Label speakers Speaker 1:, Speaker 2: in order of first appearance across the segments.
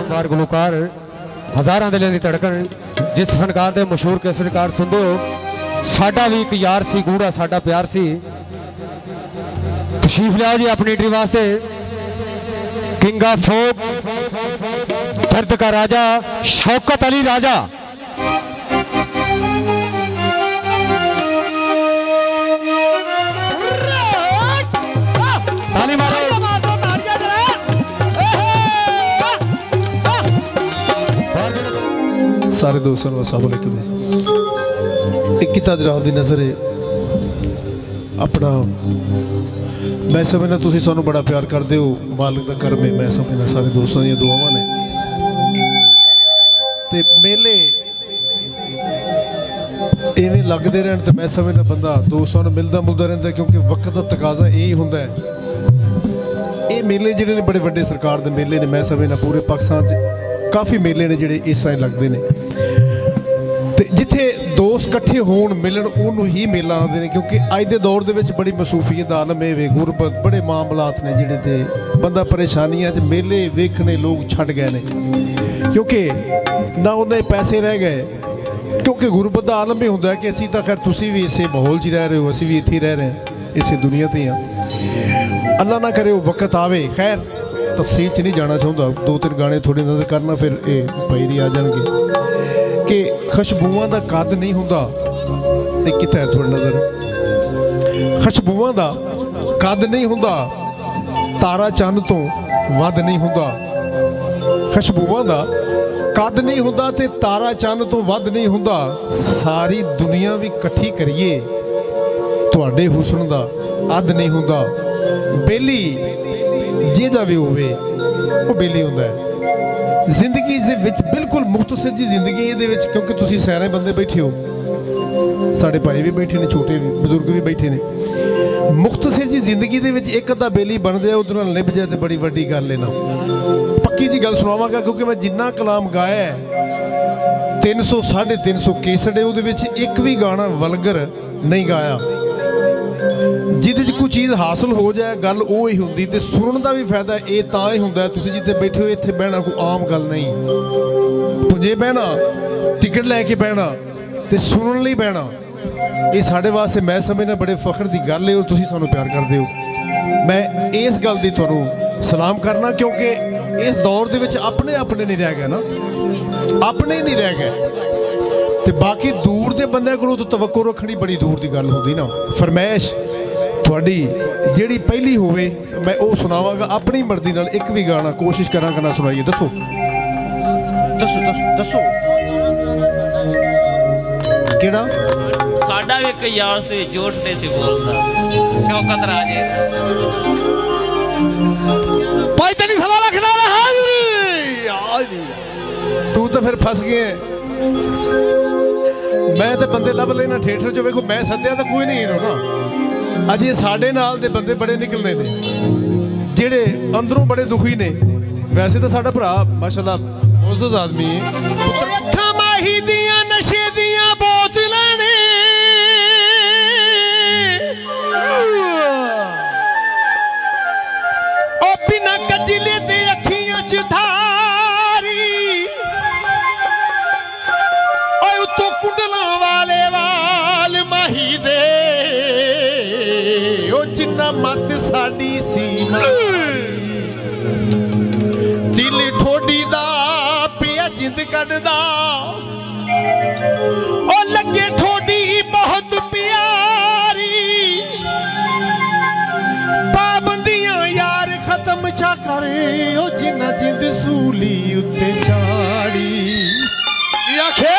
Speaker 1: बार गुलकार हज़ारां दिलों की धड़कन जिस फनकार दे मशहूर केसरकार सुनते हो साडा भी एक यार सी गूढ़ा साडा प्यार सी। तशरीफ लियाओ जी अपनी एंट्री वास्ते किंग ऑफ फोक दर्द का राजा शौकत अली राजा।
Speaker 2: सारे दोस्तों को अस्सलाम वालेकुम। एक किता जनाब दी नज़र है अपना मैं समझना तुसी सानू बड़ा प्यार करते हो मालिक का करम है। मैं समझना सारे दोस्तों दी दुआवां ने ते मेले इवें लगते रहन तो मैं समझना बंदा दोस्तों मिलता मुलता रहता क्योंकि वक्त का तकाजा यही होंदा है। ये मेले जिहड़े ने बड़े वड्डे सरकार दे मेले ने मैं समझना पूरे पाकिस्तान च काफ़ी मेले ने जिहड़े इस तरह लगते हैं ते जिथे दोस्त इकट्ठे होण मिलन उन्होंने ही मेला आते हैं क्योंकि अज के दौर दे विच बड़ी मसूफियत दा आलम है गुरबत बड़े मामलात ने जिहड़े ते बंदा परेशानियां च मेले वेखने लोग छड्ड गए ने क्योंकि ना उन्हें पैसे रह गए क्योंकि गुरबत दा आलम ही होंदा है कि असीं तां खैर तुसीं भी इसे माहौल च रह रहे हो असीं भी इत्थे रह रहे हैं इसे दुनिया ते हाँ। अल्लाह ना करे वो वक्त आवे खैर तफसील च नहीं जाना चाहता दो तीन गाने थोड़ी नज़र करना फिर ये भाई नहीं आ जाएंगे कि खुशबूआं का कद नहीं होंदा ते कित्थे है थोड़ी नज़र खुशबूआं का कद नहीं होंदा तारा चंद तो वध नहीं होंदा खुशबूआं का कद नहीं होंदा ते तारा चंद तो वध नहीं होंदा सारी दुनिया भी इकट्ठी करिए तुहाडे हुस्न दा अद नहीं होंदा बेली जिहदा भी होवे वो बेली होंदा है जिंदगी दे विच बिल्कुल मुख्तसर जी जिंदगी ये क्योंकि तुसी सारे बंदे बैठे हो साढ़े भाई भी बैठे ने छोटे भी बजुर्ग भी बैठे ने मुख्तसर जी जिंदगी दे विच एक अद्धा बेली बन जाए उहदे नाल निभ जाए तो बड़ी वड्डी गल है ना। पक्की जी गल सुनावांगा क्योंकि मैं जिन्ना कलाम गाया है 300 350 केसट है उहदे विच एक भी गाना वलगर नहीं गाया जिहदे कोई चीज़ हासिल हो जाए गल वो ही होंदी ते सुनने का भी फायदा ये तां ही होंदा तुसीं जिथे बैठे हो इत्थे बहना कोई आम गल नहीं पुंजे बहना टिकट लैके बहना ते सुनने लई बहना ये साढ़े वास्ते मैं समझना बड़े फख्र की गल है और तुसीं सानूं प्यार करदे हो। मैं इस गल दी तुहानूं सलाम करना क्योंकि इस दौर दे विच अपने अपने नहीं रह गए ना अपने नहीं रह गए ते बाकी दूर के बंदे कोलों तो तवक्को रखनी बड़ी दूर की गल होंदी ना। फरमैश थोड़ी जिहड़ी पहली होवे मैं वो सुनावांगा अपनी मर्जी नाल एक भी गाना कोशिश करांगा ना सुनाइए। दसो दसो दसो दसो केड़ा
Speaker 3: साडा भी एक यार से जोटने से बोलता शौकत राजे
Speaker 2: भाई तेरी सवाल खिलाना हाजिरी तू तो फिर फस गए। मैं तो बंदे लभ लेना थिएटर चो वेखो मैं सद्या तो कोई नहीं ना अजे साडे नाल दे बंदे बड़े निकलने ने जेड़े अंदरों बड़े दुखी ने वैसे तो साडा भरा माशाअल्लाह मोअज़्ज़ज़ आदमी है। अखां माही दियां नशे दियां बोतलां ने ओ बिना कजले दे अखियां च धारी ओ उतो कुंडलां वाले वाल माही दे जिन्ना मत साडी सीमा दिल ठोडी दा पिया जिंद कढदा ओ लगे ठोडी बहुत प्यारी पाबंदियां यार खत्म चा करे ओ जिन्ना जिंद सूली उत्ते चाड़ी आखे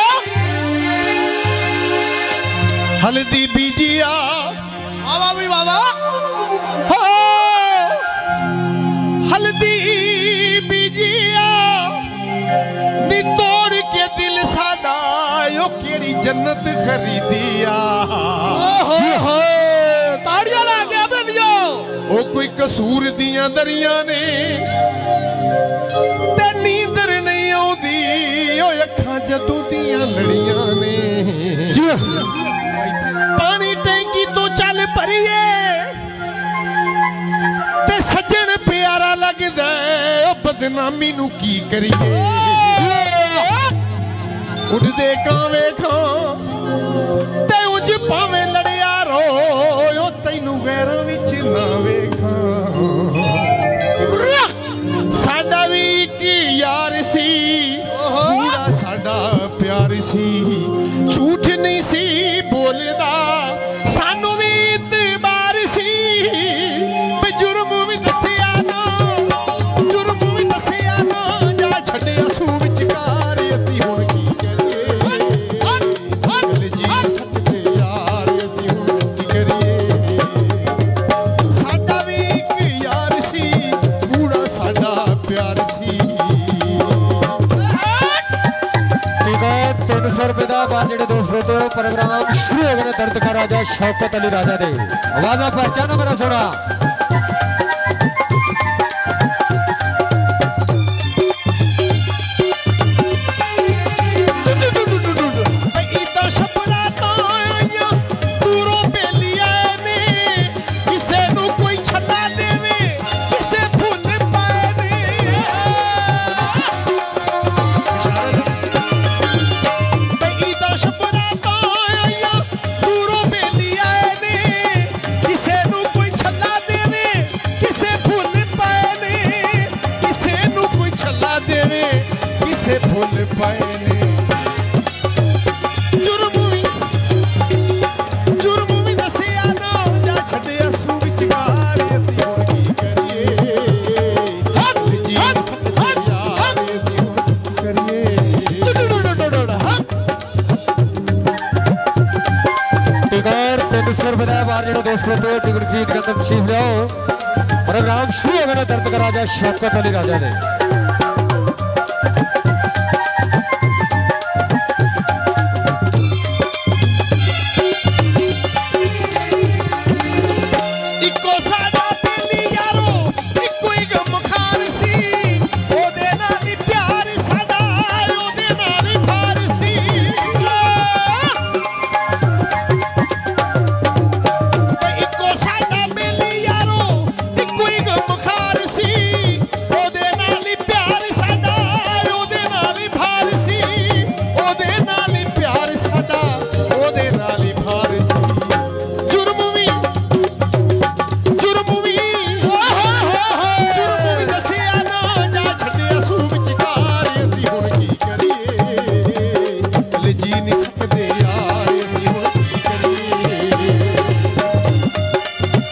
Speaker 2: हल्दी बीजिया बाबा भी बाबा हो हल्दी बीजिया नी तोड़ के दिल साडा यो केड़ी जन्नत खरीदिया ताड़ियां ला के बेलियो ओ कोई कसूर दियां दरियां ने ते नींदर नहीं आउंदी ओ अखां जदों दियां लड़ियां ने पानी टैंकी तो चल भरिए ਬਦਨਾਮੀ ਨੂੰ ਕੀ ਕਰੀਏ ਉੱਡਦੇ ਕਾਂ ਵੇਖਾਂ ਤੇ ਉਂਝ ਭਾਵੇਂ ਲੜਿਆ ਰੋਇਓ ਤੈਨੂੰ ਗੈਰਾਂ ਵਿੱਚ ਨਾ ਵੇਖਾਂ ਸਾਡਾ ਵੀ ਇੱਕ ਯਾਰ ਸੀ ਪੂਰਾ ਸਾਡਾ ਪਿਆਰ ਸੀ ਝੂਠ ਨਹੀਂ ਸੀ ਬੋਲਦਾ ਸਾਨੂੰ ਵੀ ਇਤਬਾਰ ਸੀ ਵੀ ਜੁਰਮ ਵੀ ਦੱਸਿਆ ਨਾ ਜਾ ਛੱਡਿਆ ਸੂ ਵਿਚਕਾਰ ਅਸੀਂ ਹੁਣ ਕੀ ਕਰੀਏ ਦਿਲ ਜੀ ਸੱਚੇ ਯਾਰ ਅਸੀਂ ਹੁਣ ਕੀ ਕਰੀਏ ਸਾਡਾ ਵੀ ਇੱਕ ਯਾਰ ਸੀ ਪੂਰਾ ਸਾਡਾ ਪਿਆਰ ਸੀ
Speaker 1: 300 रुपए का बार जेडे दोस्तों तो प्रोग्राम शुरू हो गए दर्द का राजा शौकत अली राजा दे आवाजा पहचाना मेरा सोना
Speaker 2: ਫੁੱਲ ਪਏ ਨੇ ਜੁਰਮ ਵੀ ਦੱਸਿਆ ਨਾ ਜਾ ਛੱਡਿਆ ਸੂ ਵਿਚਕਾਰ ਅਸੀਂ ਹੁਣ ਕੀ ਕਰੀਏ ਜੀ ਸੱਚੇ ਯਾਰ ਅਸੀਂ ਹੁਣ ਕੀ ਕਰੀਏ
Speaker 1: टिकर 300 रुपए का बार जेडे दोस्तों तो टिकट खरीद के अंदर तशरीफ लाओ प्रोग्राम शुरू हो गए दर्द का राजा शौकत अली राजा दे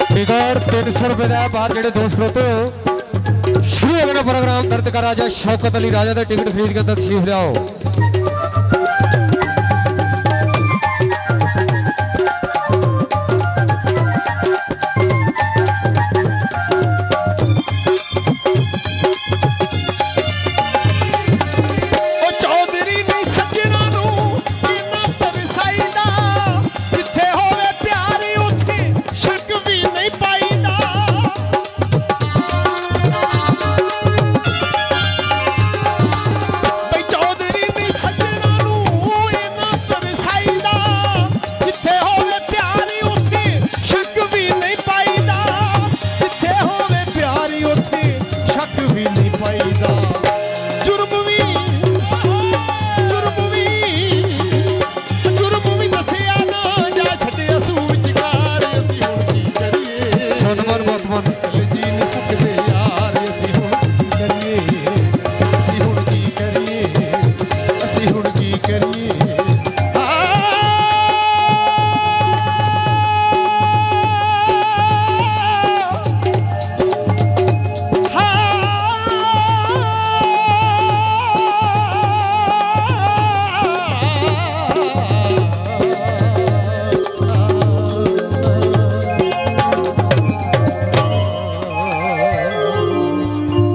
Speaker 1: टिकर 300 रुपए का बाहर जेडे दोस्त खड़ोते हो शुरू हो गया प्रोग्राम दर्द का राजा शौकत अली राजा का टिकट खरीद के अंदर तशरीफ लाओ